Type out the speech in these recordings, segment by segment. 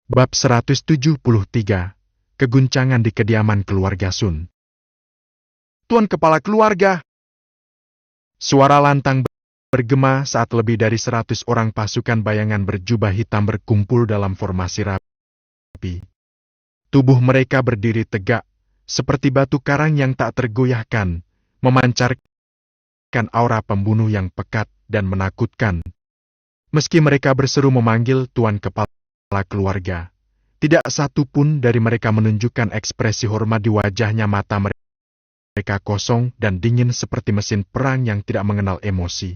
Bab 173. Keguncangan di kediaman keluarga Sun. Tuan Kepala Keluarga! Suara lantang bergema saat lebih dari 100 orang pasukan bayangan berjubah hitam berkumpul dalam formasi rapi. Tubuh mereka berdiri tegak, seperti batu karang yang tak tergoyahkan, memancarkan aura pembunuh yang pekat dan menakutkan. Meski mereka berseru memanggil Tuan Kepala Keluarga, tidak satu pun dari mereka menunjukkan ekspresi hormat di wajahnya. Mata mereka kosong dan dingin seperti mesin perang yang tidak mengenal emosi.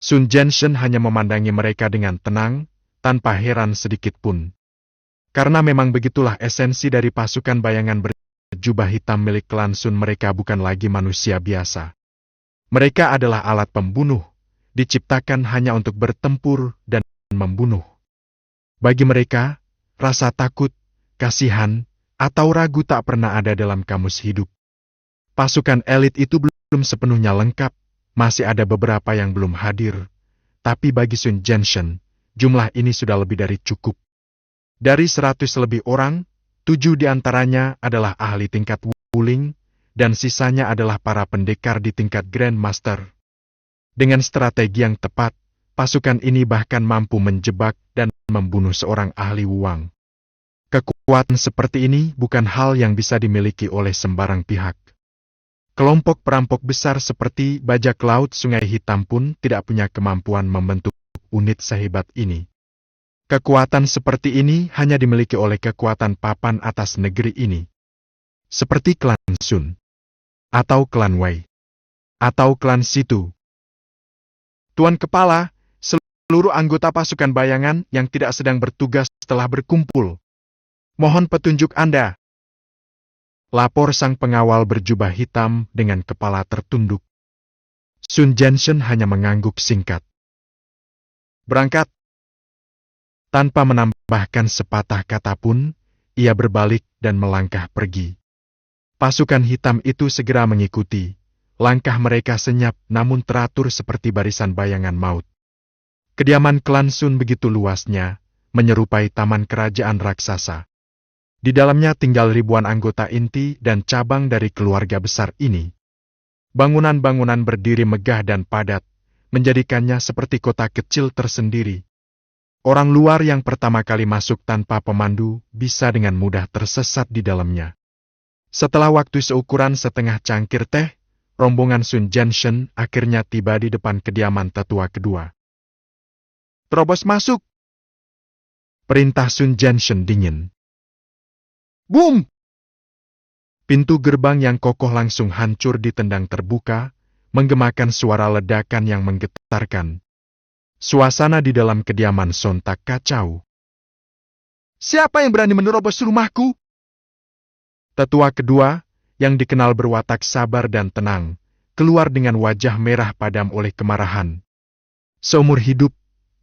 Sun Jianchen hanya memandangi mereka dengan tenang, tanpa heran sedikit pun. Karena memang begitulah esensi dari pasukan bayangan berjubah hitam milik klan Sun. Mereka bukan lagi manusia biasa. Mereka adalah alat pembunuh, diciptakan hanya untuk bertempur dan membunuh. Bagi mereka, rasa takut, kasihan, atau ragu tak pernah ada dalam kamus hidup. Pasukan elit itu belum sepenuhnya lengkap, masih ada beberapa yang belum hadir. Tapi bagi Sun Jianchen, jumlah ini sudah lebih dari cukup. Dari 100 lebih orang, 7 diantaranya adalah ahli tingkat Wuling, dan sisanya adalah para pendekar di tingkat Grandmaster. Dengan strategi yang tepat, pasukan ini bahkan mampu menjebak dan membunuh seorang ahli Wuang. Kekuatan seperti ini bukan hal yang bisa dimiliki oleh sembarang pihak. Kelompok perampok besar seperti bajak laut Sungai Hitam pun tidak punya kemampuan membentuk unit sehebat ini. Kekuatan seperti ini hanya dimiliki oleh kekuatan papan atas negeri ini. Seperti klan Sun, atau klan Wei, atau klan Situ. Tuan Kepala, seluruh anggota pasukan bayangan yang tidak sedang bertugas telah berkumpul. Mohon petunjuk Anda. Lapor sang pengawal berjubah hitam dengan kepala tertunduk. Sun Jianchen hanya mengangguk singkat. Berangkat. Tanpa menambahkan sepatah kata pun, ia berbalik dan melangkah pergi. Pasukan hitam itu segera mengikuti. Langkah mereka senyap namun teratur seperti barisan bayangan maut. Kediaman klan Sun begitu luasnya, menyerupai taman kerajaan raksasa. Di dalamnya tinggal ribuan anggota inti dan cabang dari keluarga besar ini. Bangunan-bangunan berdiri megah dan padat, menjadikannya seperti kota kecil tersendiri. Orang luar yang pertama kali masuk tanpa pemandu bisa dengan mudah tersesat di dalamnya. Setelah waktu seukuran setengah cangkir teh, rombongan Sun Jianchen akhirnya tiba di depan kediaman tetua kedua. Terobos masuk! Perintah Sun Jianchen dingin. Boom! Pintu gerbang yang kokoh langsung hancur ditendang terbuka, menggemakan suara ledakan yang menggetarkan. Suasana di dalam kediaman sontak kacau. Siapa yang berani menerobos rumahku? Tetua kedua, yang dikenal berwatak sabar dan tenang, keluar dengan wajah merah padam oleh kemarahan. Seumur hidup,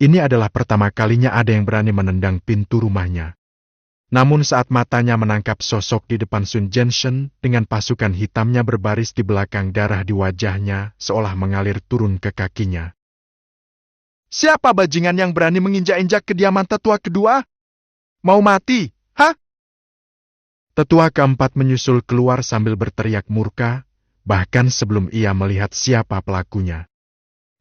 ini adalah pertama kalinya ada yang berani menendang pintu rumahnya. Namun saat matanya menangkap sosok di depan Sun Jianchen dengan pasukan hitamnya berbaris di belakang, darah di wajahnya seolah mengalir turun ke kakinya. Siapa bajingan yang berani menginjak-injak kediaman tetua kedua? Mau mati, hah? Tetua keempat menyusul keluar sambil berteriak murka, bahkan sebelum ia melihat siapa pelakunya.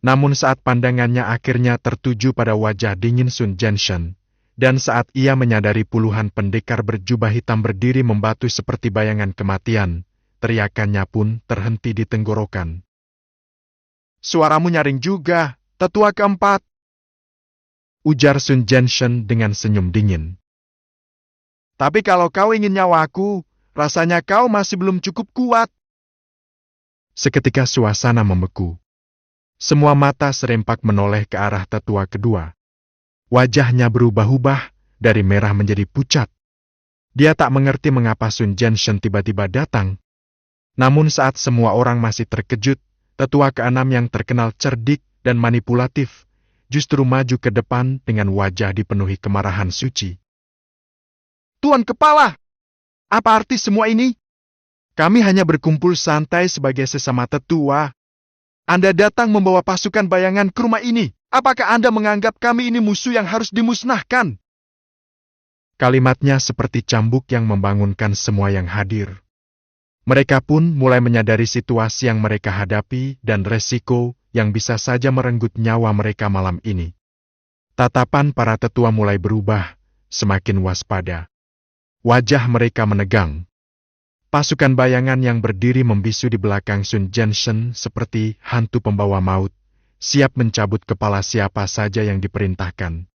Namun saat pandangannya akhirnya tertuju pada wajah dingin Sun Jianchen, dan saat ia menyadari puluhan pendekar berjubah hitam berdiri membatu seperti bayangan kematian, teriakannya pun terhenti di tenggorokan. Suaramu nyaring juga, tetua keempat, ujar Sun Jianchen dengan senyum dingin. Tapi kalau kau ingin nyawaku, rasanya kau masih belum cukup kuat. Seketika suasana membeku. Semua mata serempak menoleh ke arah tetua kedua. Wajahnya berubah-ubah, dari merah menjadi pucat. Dia tak mengerti mengapa Sun Jianchen tiba-tiba datang. Namun saat semua orang masih terkejut, tetua keenam yang terkenal cerdik dan manipulatif, justru maju ke depan dengan wajah dipenuhi kemarahan suci. Tuan Kepala, apa arti semua ini? Kami hanya berkumpul santai sebagai sesama tetua. Anda datang membawa pasukan bayangan ke rumah ini. Apakah Anda menganggap kami ini musuh yang harus dimusnahkan? Kalimatnya seperti cambuk yang membangunkan semua yang hadir. Mereka pun mulai menyadari situasi yang mereka hadapi dan resiko yang bisa saja merenggut nyawa mereka malam ini. Tatapan para tetua mulai berubah, semakin waspada. Wajah mereka menegang. Pasukan bayangan yang berdiri membisu di belakang Sun Jiansheng seperti hantu pembawa maut, siap mencabut kepala siapa saja yang diperintahkan.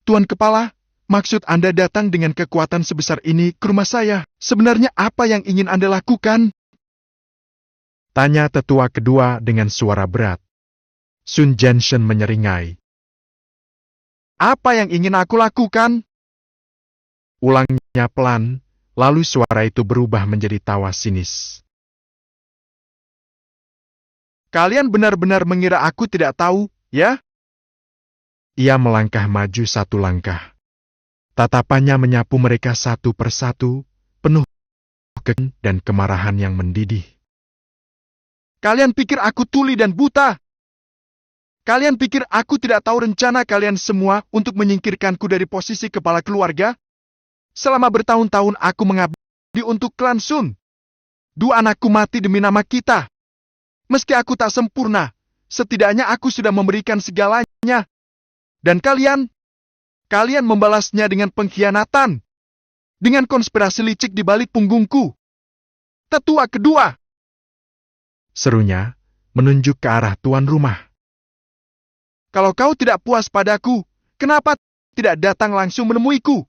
Tuan Kepala, maksud Anda datang dengan kekuatan sebesar ini ke rumah saya? Sebenarnya apa yang ingin Anda lakukan? Tanya tetua kedua dengan suara berat. Sun Jiansheng menyeringai. Apa yang ingin aku lakukan? Ulangnya pelan, lalu suara itu berubah menjadi tawa sinis. Kalian benar-benar mengira aku tidak tahu, ya? Ia melangkah maju satu langkah. Tatapannya menyapu mereka satu persatu, penuh kegagalan dan kemarahan yang mendidih. Kalian pikir aku tuli dan buta? Kalian pikir aku tidak tahu rencana kalian semua untuk menyingkirkanku dari posisi kepala keluarga? Selama bertahun-tahun aku mengabdi untuk klan Sun. 2 anakku mati demi nama kita. Meski aku tak sempurna, setidaknya aku sudah memberikan segalanya. Dan kalian membalasnya dengan pengkhianatan. Dengan konspirasi licik di balik punggungku. Tetua kedua, serunya, menunjuk ke arah tuan rumah. Kalau kau tidak puas padaku, kenapa tidak datang langsung menemuiku?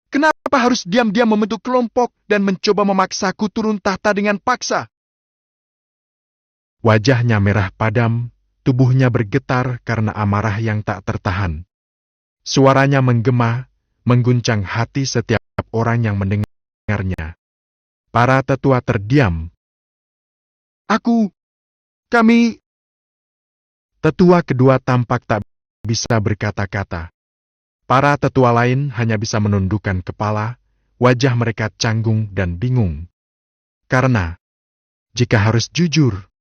Kenapa harus diam-diam membentuk kelompok dan mencoba memaksaku turun tahta dengan paksa? Wajahnya merah padam, tubuhnya bergetar karena amarah yang tak tertahan. Suaranya menggema, mengguncang hati setiap orang yang mendengarnya. Para tetua terdiam. Kami... Tetua kedua tampak tak bisa berkata-kata. Para tetua lain hanya bisa menundukkan kepala, wajah mereka canggung dan bingung. Karena, jika harus jujur,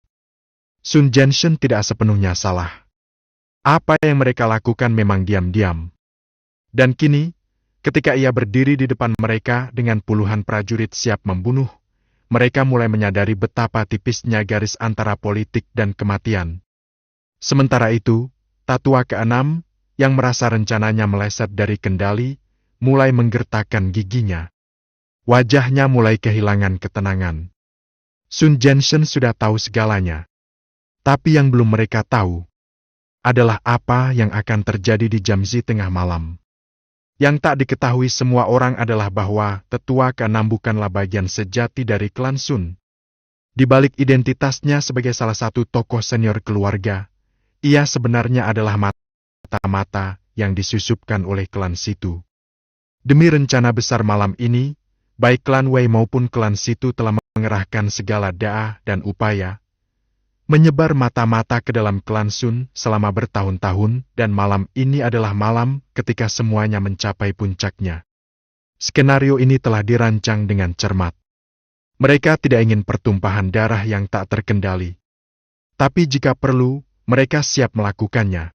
Sun Jiansheng tidak sepenuhnya salah. Apa yang mereka lakukan memang diam-diam. Dan kini, ketika ia berdiri di depan mereka dengan puluhan prajurit siap membunuh, mereka mulai menyadari betapa tipisnya garis antara politik dan kematian. Sementara itu, tatua keenam, yang merasa rencananya meleset dari kendali, mulai menggertakkan giginya. Wajahnya mulai kehilangan ketenangan. Sun Jiansheng sudah tahu segalanya. Tapi yang belum mereka tahu, adalah apa yang akan terjadi di Jamzi tengah malam. Yang tak diketahui semua orang adalah bahwa tetua keenam bukanlah bagian sejati dari klan Sun. Di balik identitasnya sebagai salah satu tokoh senior keluarga, ia sebenarnya adalah mata-mata yang disusupkan oleh klan Situ. Demi rencana besar malam ini, baik klan Wei maupun klan Situ telah mengerahkan segala daya dan upaya, menyebar mata-mata ke dalam klan Sun selama bertahun-tahun, dan malam ini adalah malam ketika semuanya mencapai puncaknya. Skenario ini telah dirancang dengan cermat. Mereka tidak ingin pertumpahan darah yang tak terkendali. Tapi jika perlu, mereka siap melakukannya.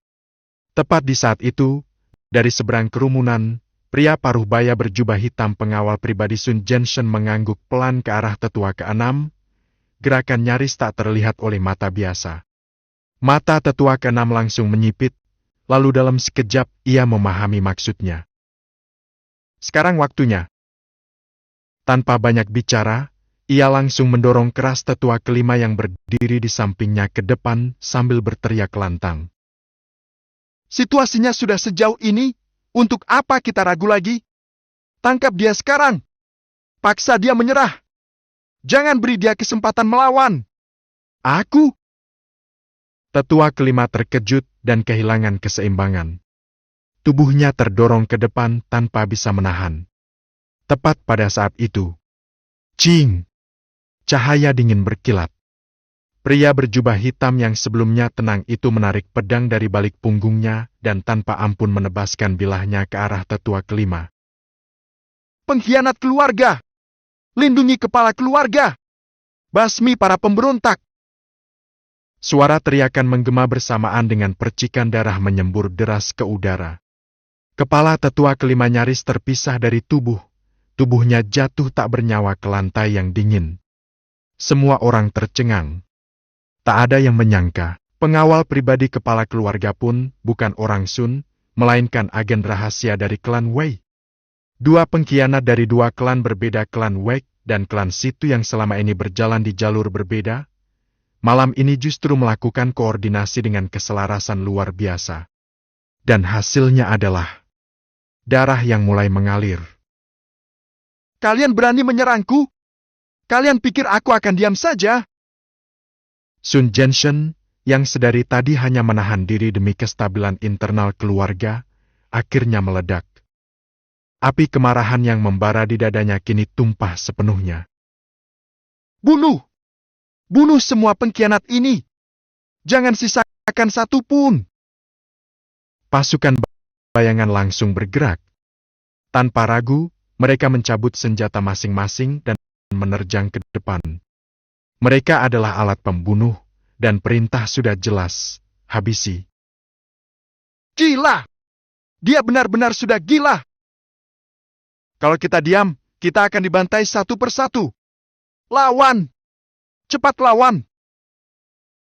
Tepat di saat itu, dari seberang kerumunan, pria paruh baya berjubah hitam pengawal pribadi Sun Jiansheng mengangguk pelan ke arah tetua keenam. Gerakan nyaris tak terlihat oleh mata biasa. Mata tetua keenam langsung menyipit, lalu dalam sekejap ia memahami maksudnya. Sekarang waktunya. Tanpa banyak bicara, ia langsung mendorong keras tetua kelima yang berdiri di sampingnya ke depan sambil berteriak lantang. Situasinya sudah sejauh ini, untuk apa kita ragu lagi? Tangkap dia sekarang. Paksa dia menyerah. Jangan beri dia kesempatan melawan. Aku? Tetua kelima terkejut dan kehilangan keseimbangan. Tubuhnya terdorong ke depan tanpa bisa menahan. Tepat pada saat itu, cing! Cahaya dingin berkilat. Pria berjubah hitam yang sebelumnya tenang itu menarik pedang dari balik punggungnya dan tanpa ampun menebaskan bilahnya ke arah tetua kelima. Pengkhianat keluarga! Lindungi kepala keluarga! Basmi para pemberontak! Suara teriakan menggema bersamaan dengan percikan darah menyembur deras ke udara. Kepala tetua kelima nyaris terpisah dari tubuhnya jatuh tak bernyawa ke lantai yang dingin. Semua orang tercengang. Tak ada yang menyangka, pengawal pribadi kepala keluarga pun bukan orang Sun, melainkan agen rahasia dari klan Wei. Dua pengkhianat dari dua klan berbeda, klan Wei dan klan Situ yang selama ini berjalan di jalur berbeda, malam ini justru melakukan koordinasi dengan keselarasan luar biasa. Dan hasilnya adalah darah yang mulai mengalir. Kalian berani menyerangku? Kalian pikir aku akan diam saja? Sun Jianchen, yang sedari tadi hanya menahan diri demi kestabilan internal keluarga, akhirnya meledak. Api kemarahan yang membara di dadanya kini tumpah sepenuhnya. Bunuh! Bunuh semua pengkhianat ini! Jangan sisakan satu pun! Pasukan bayangan langsung bergerak. Tanpa ragu, mereka mencabut senjata masing-masing dan menerjang ke depan. Mereka adalah alat pembunuh, dan perintah sudah jelas, habisi. Gila! Dia benar-benar sudah gila! Kalau kita diam, kita akan dibantai satu persatu. Lawan! Cepat lawan!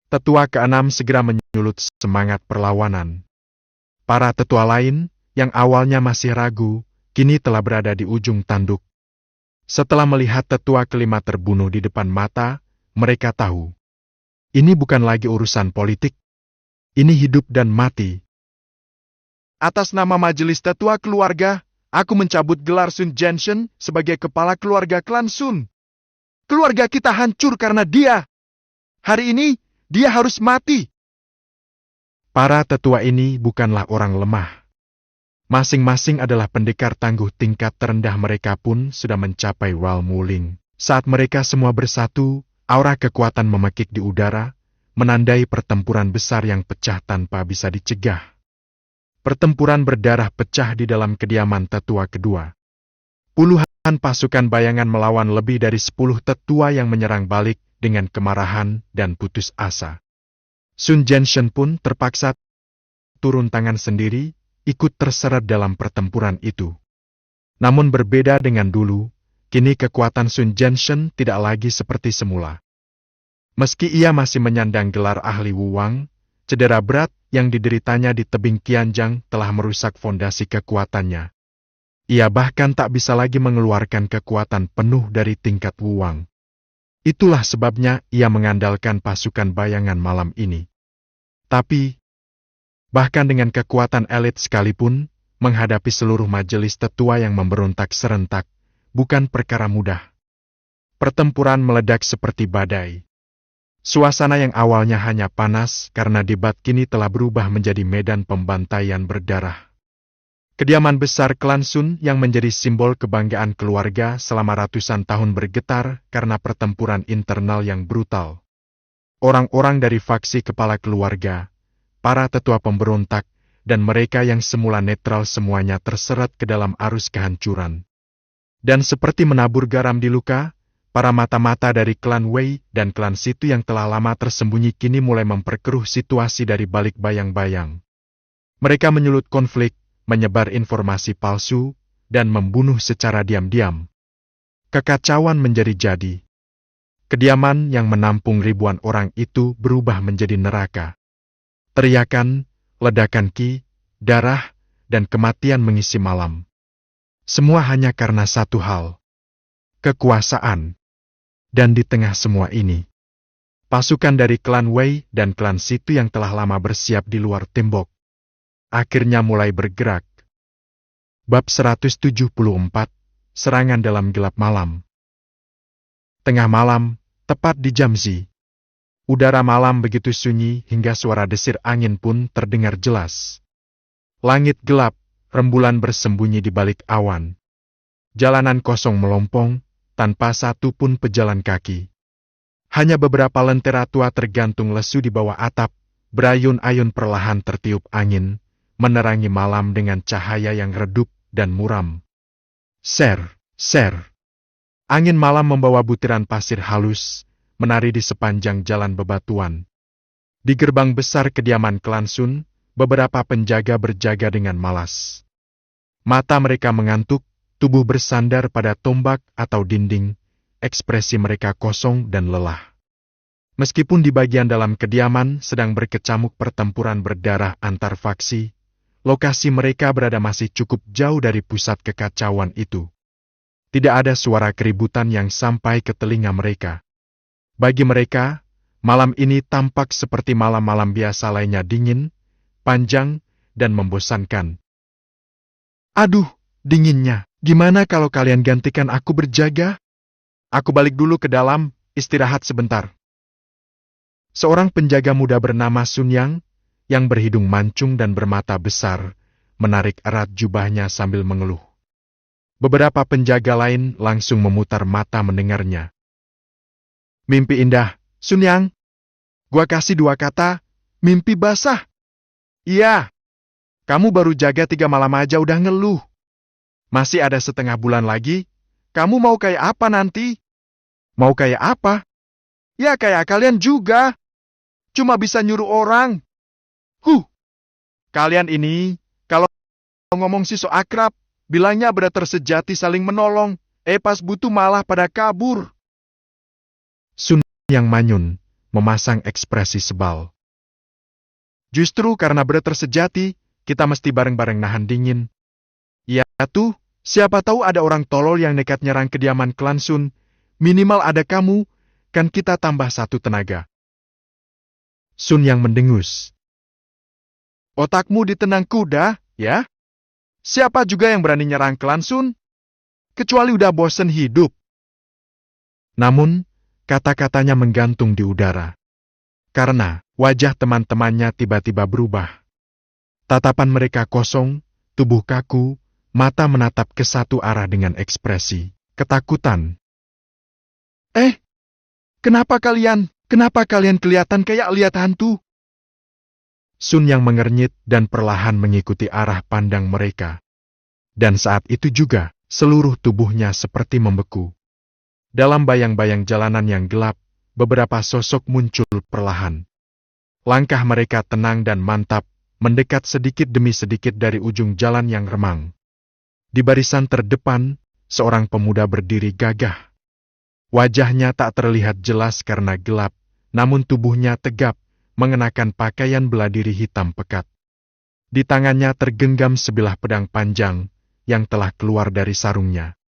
Tetua ke-6 segera menyulut semangat perlawanan. Para tetua lain, yang awalnya masih ragu, kini telah berada di ujung tanduk. Setelah melihat tetua kelima terbunuh di depan mata, mereka tahu. Ini bukan lagi urusan politik. Ini hidup dan mati. Atas nama Majelis Tetua Keluarga, aku mencabut gelar Sun Jianchen sebagai kepala keluarga klan Sun. Keluarga kita hancur karena dia. Hari ini, dia harus mati. Para tetua ini bukanlah orang lemah. Masing-masing adalah pendekar tangguh, tingkat terendah mereka pun sudah mencapai Wal Muling. Saat mereka semua bersatu, aura kekuatan memekik di udara, menandai pertempuran besar yang pecah tanpa bisa dicegah. Pertempuran berdarah pecah di dalam kediaman tetua kedua. Puluhan pasukan bayangan melawan lebih dari 10 tetua yang menyerang balik dengan kemarahan dan putus asa. Sun Jianchen pun terpaksa turun tangan sendiri, ikut terseret dalam pertempuran itu. Namun berbeda dengan dulu, kini kekuatan Sun Jianchen tidak lagi seperti semula. Meski ia masih menyandang gelar ahli Wuwang, cedera berat yang dideritanya di tebing Tianjang telah merusak fondasi kekuatannya. Ia bahkan tak bisa lagi mengeluarkan kekuatan penuh dari tingkat Wuwang. Itulah sebabnya ia mengandalkan pasukan bayangan malam ini. Tapi, bahkan dengan kekuatan elit sekalipun, menghadapi seluruh majelis tetua yang memberontak serentak, bukan perkara mudah. Pertempuran meledak seperti badai. Suasana yang awalnya hanya panas karena debat kini telah berubah menjadi medan pembantaian berdarah. Kediaman besar klan Sun yang menjadi simbol kebanggaan keluarga selama ratusan tahun bergetar karena pertempuran internal yang brutal. Orang-orang dari faksi kepala keluarga, para tetua pemberontak, dan mereka yang semula netral semuanya terseret ke dalam arus kehancuran. Dan seperti menabur garam di luka, para mata-mata dari klan Wei dan klan Situ yang telah lama tersembunyi kini mulai memperkeruh situasi dari balik bayang-bayang. Mereka menyulut konflik, menyebar informasi palsu, dan membunuh secara diam-diam. Kekacauan menjadi jadi. Kediaman yang menampung ribuan orang itu berubah menjadi neraka. Teriakan, ledakan ki, darah, dan kematian mengisi malam. Semua hanya karena satu hal. Kekuasaan. Dan di tengah semua ini, pasukan dari klan Wei dan klan Situ yang telah lama bersiap di luar tembok, akhirnya mulai bergerak. Bab 174, Serangan dalam gelap malam. Tengah malam, tepat di Jamzi. Udara malam begitu sunyi hingga suara desir angin pun terdengar jelas. Langit gelap, rembulan bersembunyi di balik awan. Jalanan kosong melompong, tanpa satu pun pejalan kaki. Hanya beberapa lentera tua tergantung lesu di bawah atap, berayun-ayun perlahan tertiup angin, menerangi malam dengan cahaya yang redup dan muram. Ser, ser. Angin malam membawa butiran pasir halus, menari di sepanjang jalan bebatuan. Di gerbang besar kediaman klan Sun, beberapa penjaga berjaga dengan malas. Mata mereka mengantuk, tubuh bersandar pada tombak atau dinding, ekspresi mereka kosong dan lelah. Meskipun di bagian dalam kediaman sedang berkecamuk pertempuran berdarah antar faksi, lokasi mereka berada masih cukup jauh dari pusat kekacauan itu. Tidak ada suara keributan yang sampai ke telinga mereka. Bagi mereka, malam ini tampak seperti malam-malam biasa lainnya, dingin, panjang, dan membosankan. Aduh, dinginnya. Gimana kalau kalian gantikan aku berjaga? Aku balik dulu ke dalam, istirahat sebentar. Seorang penjaga muda bernama Sun yang berhidung mancung dan bermata besar, menarik erat jubahnya sambil mengeluh. Beberapa penjaga lain langsung memutar mata mendengarnya. Mimpi indah, Sun Yang. Gua kasih 2 kata, mimpi basah. Iya, kamu baru jaga 3 malam aja udah ngeluh. Masih ada setengah bulan lagi, kamu mau kayak apa nanti? Mau kayak apa? Ya kayak kalian juga. Cuma bisa nyuruh orang. Kalian ini, kalau ngomong sih so akrab, bilangnya brother sejati saling menolong, pas butuh malah pada kabur. Sun yang manyun, memasang ekspresi sebal. Justru karena brother sejati, kita mesti bareng-bareng nahan dingin. Ya tuh, siapa tahu ada orang tolol yang nekat nyerang kediaman klan Sun. Minimal ada kamu, kan kita tambah 1 tenaga. Sun yang mendengus. Otakmu ditenang kuda, ya? Siapa juga yang berani nyerang klan Sun? Kecuali udah bosen hidup. Namun, kata-katanya menggantung di udara. Karena wajah teman-temannya tiba-tiba berubah. Tatapan mereka kosong, tubuh kaku, mata menatap ke satu arah dengan ekspresi ketakutan. Kenapa kalian kelihatan kayak lihat hantu? Sun yang mengernyit dan perlahan mengikuti arah pandang mereka. Dan saat itu juga, seluruh tubuhnya seperti membeku. Dalam bayang-bayang jalanan yang gelap, beberapa sosok muncul perlahan. Langkah mereka tenang dan mantap, mendekat sedikit demi sedikit dari ujung jalan yang remang. Di barisan terdepan, seorang pemuda berdiri gagah. Wajahnya tak terlihat jelas karena gelap, namun tubuhnya tegap, mengenakan pakaian beladiri hitam pekat. Di tangannya tergenggam sebilah pedang panjang yang telah keluar dari sarungnya.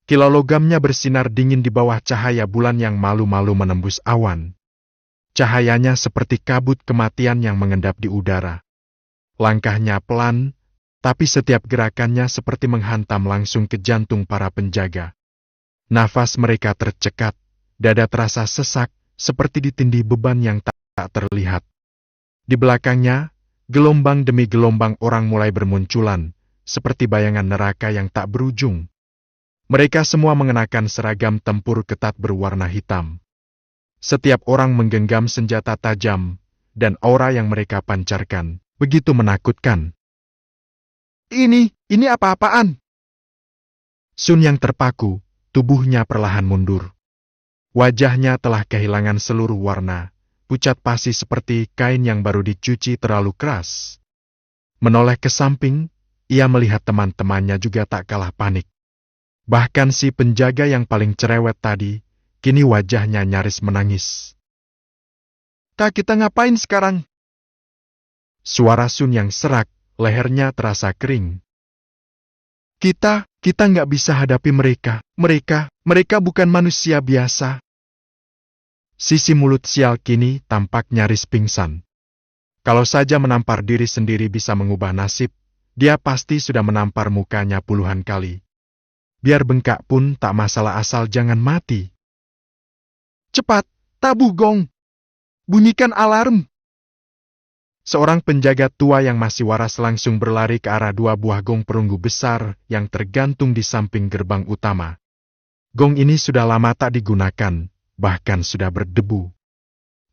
Kilau logamnya bersinar dingin di bawah cahaya bulan yang malu-malu menembus awan. Cahayanya seperti kabut kematian yang mengendap di udara. Langkahnya pelan, tapi setiap gerakannya seperti menghantam langsung ke jantung para penjaga. Nafas mereka tercekat, dada terasa sesak, seperti ditindih beban yang tak terlihat. Di belakangnya, gelombang demi gelombang orang mulai bermunculan, seperti bayangan neraka yang tak berujung. Mereka semua mengenakan seragam tempur ketat berwarna hitam. Setiap orang menggenggam senjata tajam, dan aura yang mereka pancarkan begitu menakutkan. Ini apa-apaan? Sun yang terpaku, tubuhnya perlahan mundur. Wajahnya telah kehilangan seluruh warna, pucat pasi seperti kain yang baru dicuci terlalu keras. Menoleh ke samping, ia melihat teman-temannya juga tak kalah panik. Bahkan si penjaga yang paling cerewet tadi, kini wajahnya nyaris menangis. Kak, kita ngapain sekarang? Suara Sun yang serak, lehernya terasa kering. Kita nggak bisa hadapi mereka. Mereka bukan manusia biasa. Sisi mulut sial kini tampak nyaris pingsan. Kalau saja menampar diri sendiri bisa mengubah nasib, dia pasti sudah menampar mukanya puluhan kali. Biar bengkak pun tak masalah asal jangan mati. Cepat, tabuh gong. Bunyikan alarm. Seorang penjaga tua yang masih waras langsung berlari ke arah 2 buah gong perunggu besar yang tergantung di samping gerbang utama. Gong ini sudah lama tak digunakan, bahkan sudah berdebu.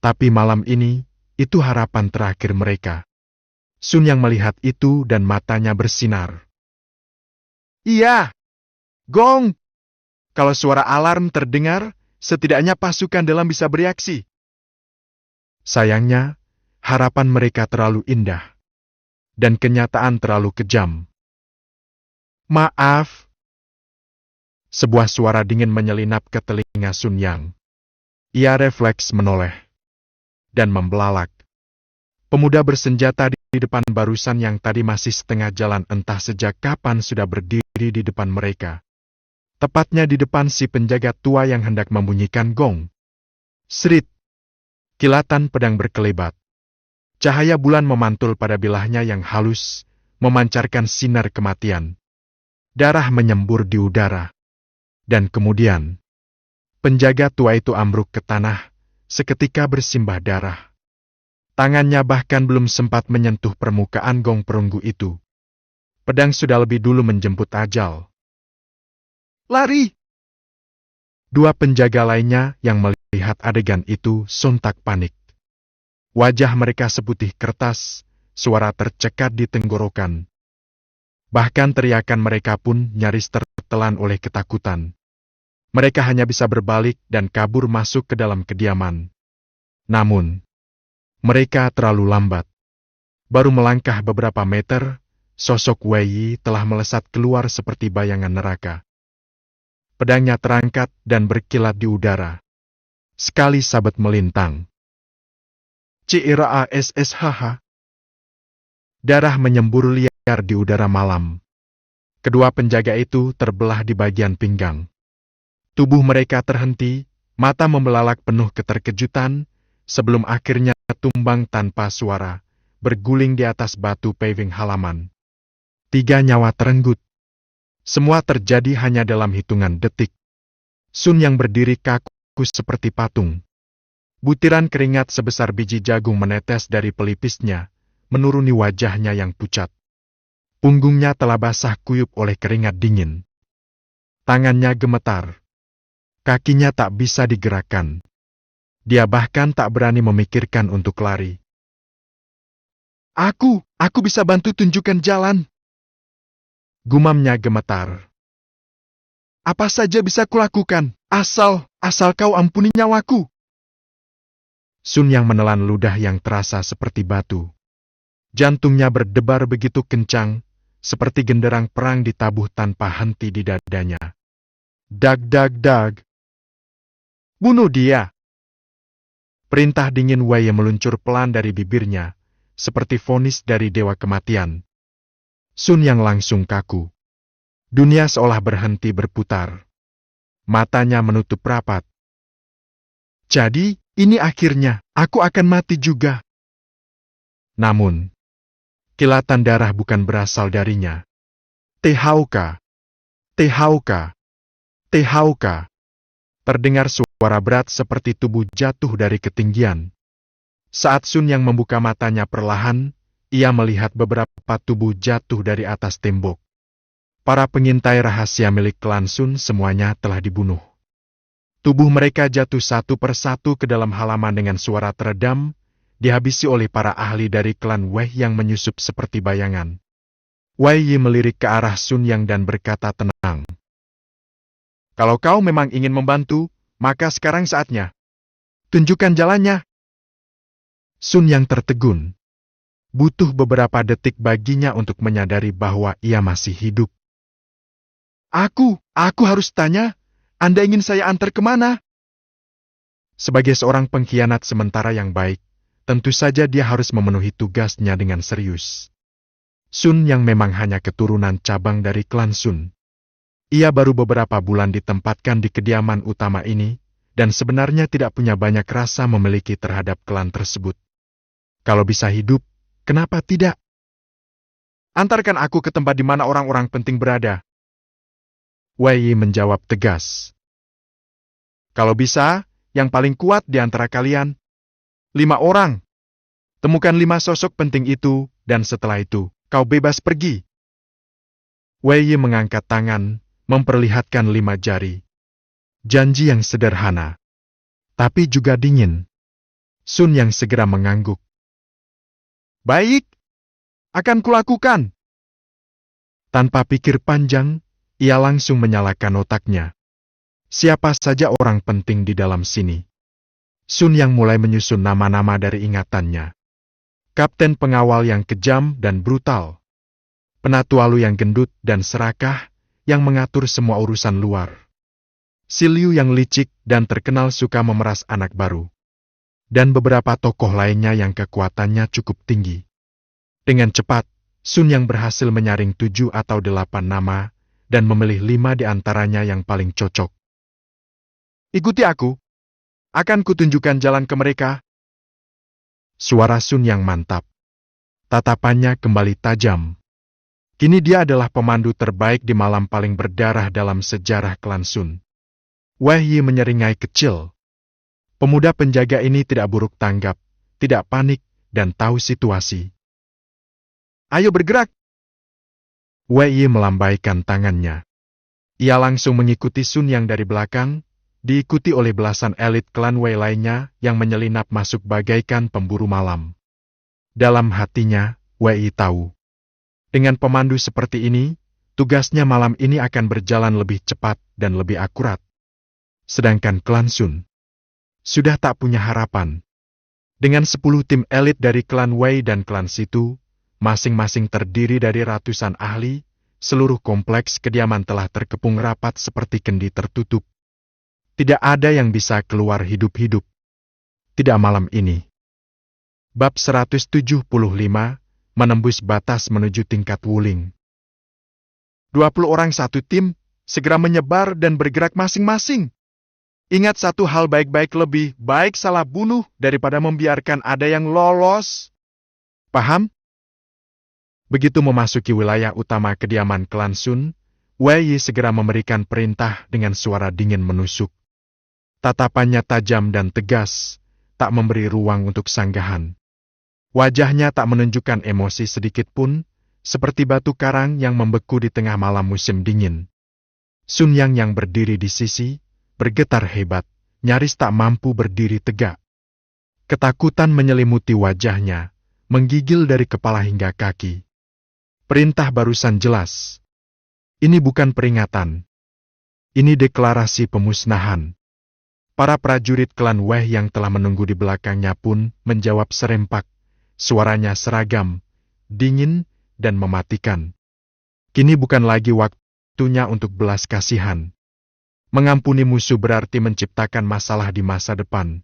Tapi malam ini, itu harapan terakhir mereka. Sun yang melihat itu dan matanya bersinar. Iya, gong. Kalau suara alarm terdengar, setidaknya pasukan dalam bisa bereaksi. Sayangnya, harapan mereka terlalu indah, dan kenyataan terlalu kejam. Maaf. Sebuah suara dingin menyelinap ke telinga Sun Yang. Ia refleks menoleh dan membelalak. Pemuda bersenjata di depan barusan yang tadi masih setengah jalan entah sejak kapan sudah berdiri di depan mereka. Tepatnya di depan si penjaga tua yang hendak membunyikan gong. Serit. Kilatan pedang berkelebat. Cahaya bulan memantul pada bilahnya yang halus, memancarkan sinar kematian. Darah menyembur di udara. Dan kemudian, penjaga tua itu ambruk ke tanah, seketika bersimbah darah. Tangannya bahkan belum sempat menyentuh permukaan gong perunggu itu. Pedang sudah lebih dulu menjemput ajal. Lari! Dua penjaga lainnya yang melihat adegan itu sontak panik. Wajah mereka seputih kertas, suara tercekat di tenggorokan. Bahkan teriakan mereka pun nyaris tertelan oleh ketakutan. Mereka hanya bisa berbalik dan kabur masuk ke dalam kediaman. Namun, mereka terlalu lambat. Baru melangkah beberapa meter, sosok Wei Yi telah melesat keluar seperti bayangan neraka. Pedangnya terangkat dan berkilat di udara. Sekali sabet melintang. CIRASSHH. Darah menyembur liar di udara malam. Kedua penjaga itu terbelah di bagian pinggang. Tubuh mereka terhenti, mata membelalak penuh keterkejutan, sebelum akhirnya tumbang tanpa suara, berguling di atas batu paving halaman. 3 nyawa terenggut. Semua terjadi hanya dalam hitungan detik. Sun yang berdiri kaku seperti patung. Butiran keringat sebesar biji jagung menetes dari pelipisnya, menuruni wajahnya yang pucat. Punggungnya telah basah kuyup oleh keringat dingin. Tangannya gemetar. Kakinya tak bisa digerakkan. Dia bahkan tak berani memikirkan untuk lari. Aku bisa bantu tunjukkan jalan. Gumamnya gemetar. Apa saja bisa kulakukan, asal kau ampuni nyawaku. Sun yang menelan ludah yang terasa seperti batu. Jantungnya berdebar begitu kencang, seperti genderang perang ditabuh tanpa henti di dadanya. Dag dag dag. Bunuh dia. Perintah dingin Wei meluncur pelan dari bibirnya, seperti vonis dari dewa kematian. Sun yang langsung kaku. Dunia seolah berhenti berputar. Matanya menutup rapat. Jadi, ini akhirnya, aku akan mati juga. Namun, kilatan darah bukan berasal darinya. THOK. THOK. THOK. Terdengar suara berat seperti tubuh jatuh dari ketinggian. Saat Sun yang membuka matanya perlahan, ia melihat beberapa tubuh jatuh dari atas tembok. Para pengintai rahasia milik klan Sun semuanya telah dibunuh. Tubuh mereka jatuh satu persatu ke dalam halaman dengan suara teredam, dihabisi oleh para ahli dari klan Wei yang menyusup seperti bayangan. Wei Yi melirik ke arah Sun Yang dan berkata tenang. Kalau kau memang ingin membantu, maka sekarang saatnya. Tunjukkan jalannya. Sun Yang tertegun. Butuh beberapa detik baginya untuk menyadari bahwa ia masih hidup. Aku harus tanya, Anda ingin saya antar kemana? Sebagai seorang pengkhianat sementara yang baik, tentu saja dia harus memenuhi tugasnya dengan serius. Sun yang memang hanya keturunan cabang dari klan Sun. Ia baru beberapa bulan ditempatkan di kediaman utama ini, dan sebenarnya tidak punya banyak rasa memiliki terhadap klan tersebut. Kalau bisa hidup, kenapa tidak? Antarkan aku ke tempat di mana orang-orang penting berada. Wei Yi menjawab tegas. Kalau bisa, yang paling kuat di antara kalian, 5 orang. Temukan 5 sosok penting itu, dan setelah itu, kau bebas pergi. Wei Yi mengangkat tangan, memperlihatkan 5 jari. Janji yang sederhana, tapi juga dingin. Sun yang segera mengangguk. Baik, akan kulakukan. Tanpa pikir panjang, ia langsung menyalakan otaknya. Siapa saja orang penting di dalam sini? Sun yang mulai menyusun nama-nama dari ingatannya. Kapten pengawal yang kejam dan brutal. Penatualu yang gendut dan serakah, yang mengatur semua urusan luar. Si Liu yang licik dan terkenal suka memeras anak baru. Dan beberapa tokoh lainnya yang kekuatannya cukup tinggi. Dengan cepat, Sun Yang berhasil menyaring 7 atau 8 nama, dan memilih 5 di antaranya yang paling cocok. Ikuti aku. Akan kutunjukkan jalan ke mereka. Suara Sun Yang mantap. Tatapannya kembali tajam. Kini dia adalah pemandu terbaik di malam paling berdarah dalam sejarah klan Sun. Wei Yi menyeringai kecil. Pemuda penjaga ini tidak buruk tanggap, tidak panik, dan tahu situasi. Ayo bergerak! Wei Yi melambaikan tangannya. Ia langsung mengikuti Sun Yang dari belakang, diikuti oleh belasan elit klan Wei lainnya yang menyelinap masuk bagaikan pemburu malam. Dalam hatinya, Wei Yi tahu. Dengan pemandu seperti ini, tugasnya malam ini akan berjalan lebih cepat dan lebih akurat. Sedangkan klan Sun sudah tak punya harapan. Dengan 10 tim elit dari klan Wei dan klan Situ, masing-masing terdiri dari ratusan ahli, seluruh kompleks kediaman telah terkepung rapat seperti kendi tertutup. Tidak ada yang bisa keluar hidup-hidup. Tidak malam ini. Bab 175, menembus batas menuju tingkat Wuling. 20 orang satu tim, segera menyebar dan bergerak masing-masing. Ingat satu hal baik-baik, lebih baik salah bunuh daripada membiarkan ada yang lolos. Paham? Begitu memasuki wilayah utama kediaman klan Sun, Wei Yi segera memberikan perintah dengan suara dingin menusuk. Tatapannya tajam dan tegas, tak memberi ruang untuk sanggahan. Wajahnya tak menunjukkan emosi sedikit pun, seperti batu karang yang membeku di tengah malam musim dingin. Sun yang berdiri di sisi, bergetar hebat, nyaris tak mampu berdiri tegak. Ketakutan menyelimuti wajahnya, menggigil dari kepala hingga kaki. Perintah barusan jelas. Ini bukan peringatan. Ini deklarasi pemusnahan. Para prajurit klan Wei yang telah menunggu di belakangnya pun menjawab serempak. Suaranya seragam, dingin, dan mematikan. Kini bukan lagi waktunya untuk belas kasihan. Mengampuni musuh berarti menciptakan masalah di masa depan.